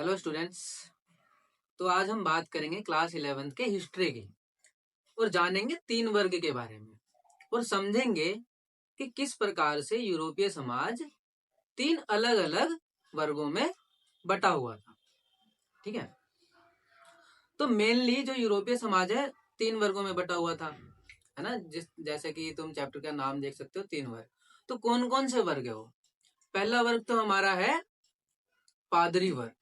Hello students. तो आज हम बात करेंगे क्लास 11th के हिस्ट्री की और जानेंगे 3 वर्ग के बारे में और समझेंगे कि किस प्रकार से यूरोपीय समाज 3 अलग-अलग वर्गों में बटा हुआ था। ठीक है, तो मेनली जो यूरोपीय समाज है 3 वर्गों में बटा हुआ था, है ना। जैसे कि तुम चैप्टर का नाम देख सकते हो 3 वर्ग। तो कौन कौन से वर्ग है वो? पहला वर्ग तो हमारा है पादरी वर्ग,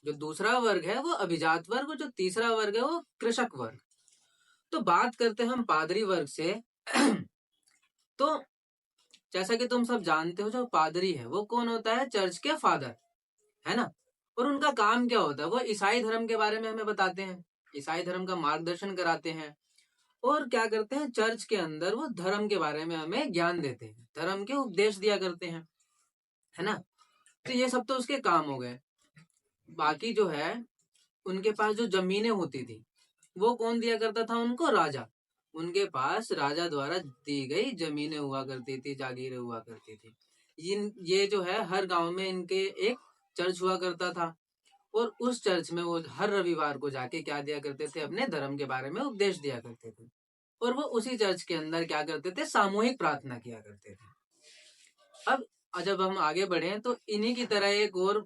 जो दूसरा वर्ग है वो अभिजात वर्ग और जो तीसरा वर्ग है वो कृषक वर्ग। तो बात करते हैं हम पादरी वर्ग से। तो जैसा कि तुम सब जानते हो, जो पादरी है वो कौन होता है? चर्च के फादर, है ना। और उनका काम क्या होता है? वो ईसाई धर्म के बारे में हमें बताते हैं, ईसाई धर्म का मार्गदर्शन कराते हैं और क्या करते हैं, चर्च के अंदर वो धर्म के बारे में हमें ज्ञान देते हैं, धर्म के उपदेश दिया करते हैं, है ना। तो ये सब तो उसके काम हो गए। बाकी जो है उनके पास जो जमीनें होती थी वो कौन दिया करता था उनको? राजा। उनके पास राजा द्वारा दी गई जमीनें हुआ करती थी, जागीरें हुआ करती थी। ये जो है हर गांव में इनके एक चर्च हुआ करता था और उस चर्च में वो हर रविवार को जाके क्या दिया करते थे? अपने धर्म के बारे में उपदेश दिया करते थे। और वो उसी चर्च के अंदर क्या करते थे? सामूहिक प्रार्थना किया करते थे। अब जब हम आगे बढ़े तो इन्हीं की तरह एक और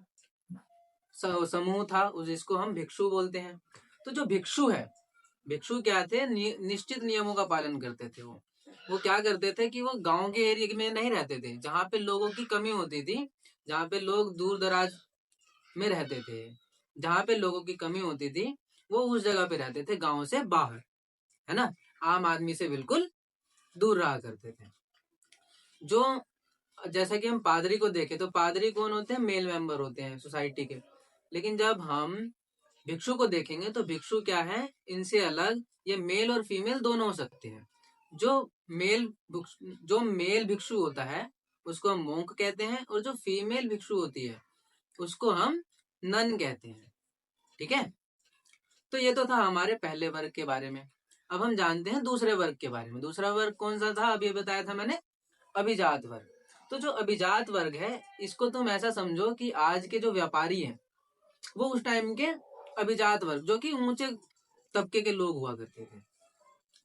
समूह था, जिसको हम भिक्षु बोलते हैं। तो जो भिक्षु है, भिक्षु क्या थे? निश्चित नियमों का पालन करते थे। वो क्या करते थे कि वो गांव के एरिया में नहीं रहते थे, जहाँ पे लोगों की कमी होती थी, जहाँ पे लोग दूर दराज में रहते थे, जहाँ पे लोगों की कमी होती थी वो उस जगह पे रहते थे, गांव से बाहर, है ना। आम आदमी से बिल्कुल दूर रहा करते थे। जो जैसा कि हम पादरी को देखें तो पादरी कौन होते हैं? मेल मेंबर होते हैं सोसाइटी के। लेकिन जब हम भिक्षु को देखेंगे तो भिक्षु क्या है? इनसे अलग ये मेल और फीमेल दोनों हो सकते हैं। जो मेल भिक्षु होता है उसको हम मोंक कहते हैं और जो फीमेल भिक्षु होती है उसको हम नन कहते हैं। ठीक है, तो ये तो था हमारे पहले वर्ग के बारे में। अब हम जानते हैं दूसरे वर्ग के बारे में। दूसरा वर्ग कौन सा था? अभी बताया था मैंने, अभिजात वर्ग। तो जो अभिजात वर्ग है इसको तुम ऐसा समझो कि आज के जो व्यापारी हैं वो उस टाइम के अभिजात वर्ग, जो कि ऊंचे तबके के लोग हुआ करते थे।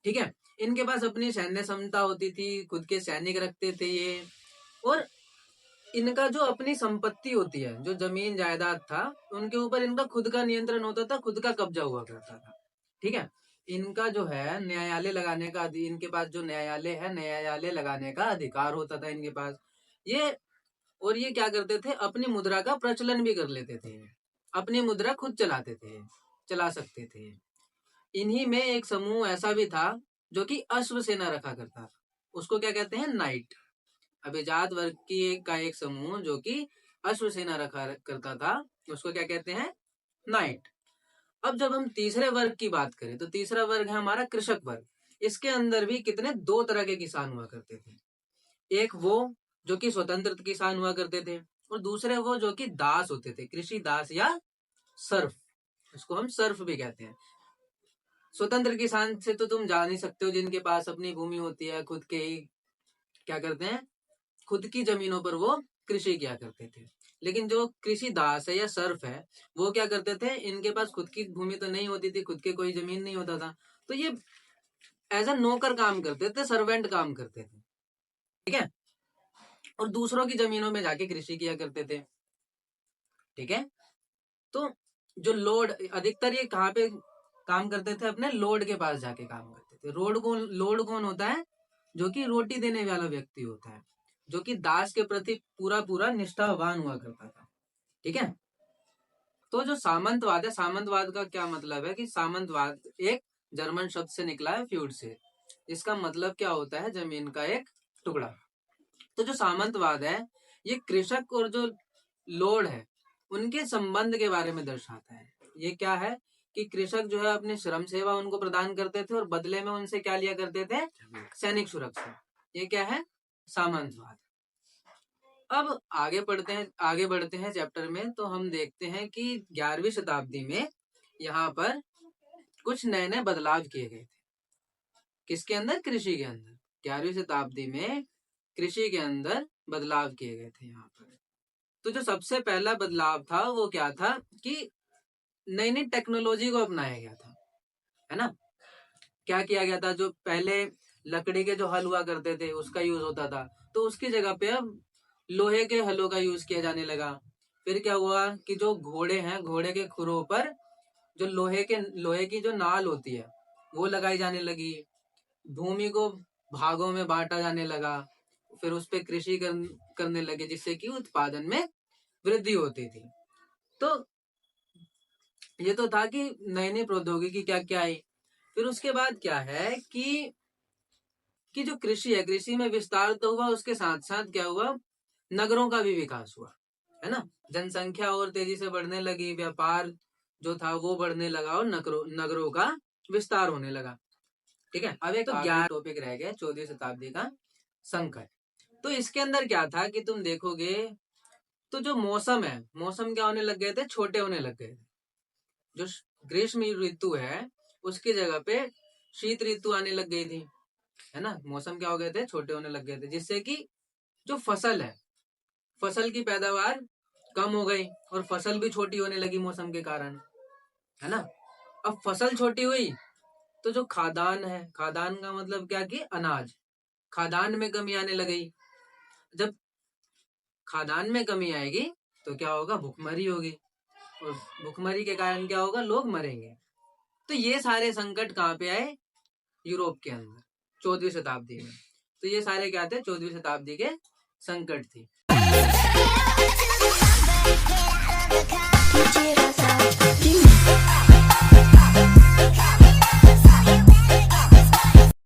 ठीक है, इनके पास अपनी सैन्य क्षमता होती थी, खुद के सैनिक रखते थे ये, और इनका जो अपनी संपत्ति होती है, जो जमीन जायदाद था, उनके ऊपर इनका खुद का नियंत्रण होता था, खुद का कब्जा हुआ करता था। ठीक है, इनका जो है न्यायालय लगाने का, इनके पास जो न्यायालय है, न्यायालय लगाने का अधिकार होता था इनके पास। ये और ये क्या करते थे? अपनी मुद्रा का प्रचलन भी कर लेते थे, अपनी मुद्रा खुद चलाते थे, चला सकते थे। इन्हीं में एक समूह ऐसा भी था जो कि अश्व सेना रखा करता था, उसको क्या कहते हैं? नाइट। अभिजात वर्ग का एक समूह जो कि अश्व सेना रखा करता था उसको क्या कहते हैं? नाइट। अब जब हम तीसरे वर्ग की बात करें तो तीसरा वर्ग है हमारा कृषक वर्ग। इसके अंदर भी कितने 2 तरह के किसान हुआ करते थे। एक वो जो कि स्वतंत्र किसान हुआ करते थे और दूसरे वो जो कि दास होते थे, कृषि दास या सर्फ, इसको हम सर्फ भी कहते हैं। स्वतंत्र किसान से तो तुम जान ही सकते हो, जिनके पास अपनी भूमि होती है, खुद के ही क्या करते हैं, खुद की जमीनों पर वो कृषि किया करते थे। लेकिन जो कृषि दास है या सर्फ है वो क्या करते थे? इनके पास खुद की भूमि तो नहीं होती थी, खुद के कोई जमीन नहीं होता था, तो ये एज अ नौकर काम करते थे, सर्वेंट काम करते थे। ठीक है, और दूसरों की जमीनों में जाके कृषि किया करते थे। ठीक है, तो जो लोड, अधिकतर ये कहाँ पे काम करते थे? अपने लोड के पास जाके काम करते थे। लोड कौन होता है? जो कि रोटी देने वाला व्यक्ति होता है, जो कि दास के प्रति पूरा पूरा निष्ठावान हुआ करता था। ठीक है, तो जो सामंतवाद है, सामंतवाद का क्या मतलब है कि सामंतवाद एक जर्मन शब्द से निकला है, फ्यूड से। इसका मतलब क्या होता है? जमीन का एक टुकड़ा। तो जो सामंतवाद है ये कृषक और जो लोड है उनके संबंध के बारे में दर्शाता है। ये क्या है कि कृषक जो है अपनी श्रम सेवा उनको प्रदान करते थे और बदले में उनसे क्या लिया करते थे? सैनिक सुरक्षा। ये क्या है? सामंतवाद। अब आगे बढ़ते हैं चैप्टर में, तो हम देखते हैं कि 11वीं शताब्दी में यहाँ पर कुछ नए नए बदलाव किए गए थे। किसके अंदर? कृषि के अंदर। 11वीं शताब्दी में कृषि के अंदर बदलाव किए गए थे यहाँ पर। तो जो सबसे पहला बदलाव था वो क्या था कि नई नई टेक्नोलॉजी को अपनाया गया था, है ना। क्या किया गया था, जो पहले लकड़ी के जो हल हुआ करते थे उसका यूज होता था, तो उसकी जगह पे अब लोहे के हलों का यूज किया जाने लगा। फिर क्या हुआ कि जो घोड़े हैं, घोड़े के खुरों पर जो लोहे की जो नाल होती है वो लगाई जाने लगी। भूमि को भागों में बांटा जाने लगा, फिर उस पर कृषि करने लगे, जिससे कि उत्पादन में वृद्धि होती थी। तो ये तो था कि नई नई प्रौद्योगिकी क्या क्या आई। फिर उसके बाद क्या है कि जो कृषि है, कृषि में विस्तार तो हुआ, उसके साथ साथ क्या हुआ, नगरों का भी विकास हुआ, है ना। जनसंख्या और तेजी से बढ़ने लगी, व्यापार जो था वो बढ़ने लगा और नगरों का विस्तार होने लगा। ठीक है, अब एक तो 11 टॉपिक रह गया, 14वीं शताब्दी का संकट। तो इसके अंदर क्या था कि तुम देखोगे तो जो मौसम है, मौसम क्या होने लग गए थे, छोटे होने लग गए थे। जो ग्रीष्म ऋतु है उसकी जगह पे शीत ऋतु आने लग गई थी, है ना। मौसम क्या हो गए थे, छोटे होने लग गए थे, जिससे कि जो फसल है, फसल की पैदावार कम हो गई और फसल भी छोटी होने लगी मौसम के कारण, है ना। अब फसल छोटी हुई तो जो खाद्यान्न है, खाद्यान्न का मतलब क्या कि अनाज, खाद्यान्न में कमी आने लगी। जब खाद्यान्न में कमी आएगी तो क्या होगा, भुखमरी होगी, और भुखमरी के कारण क्या होगा, लोग मरेंगे। तो ये सारे संकट कहाँ पे आए, यूरोप के अंदर 14वीं शताब्दी में। तो ये सारे क्या थे, 14वीं शताब्दी के संकट थी।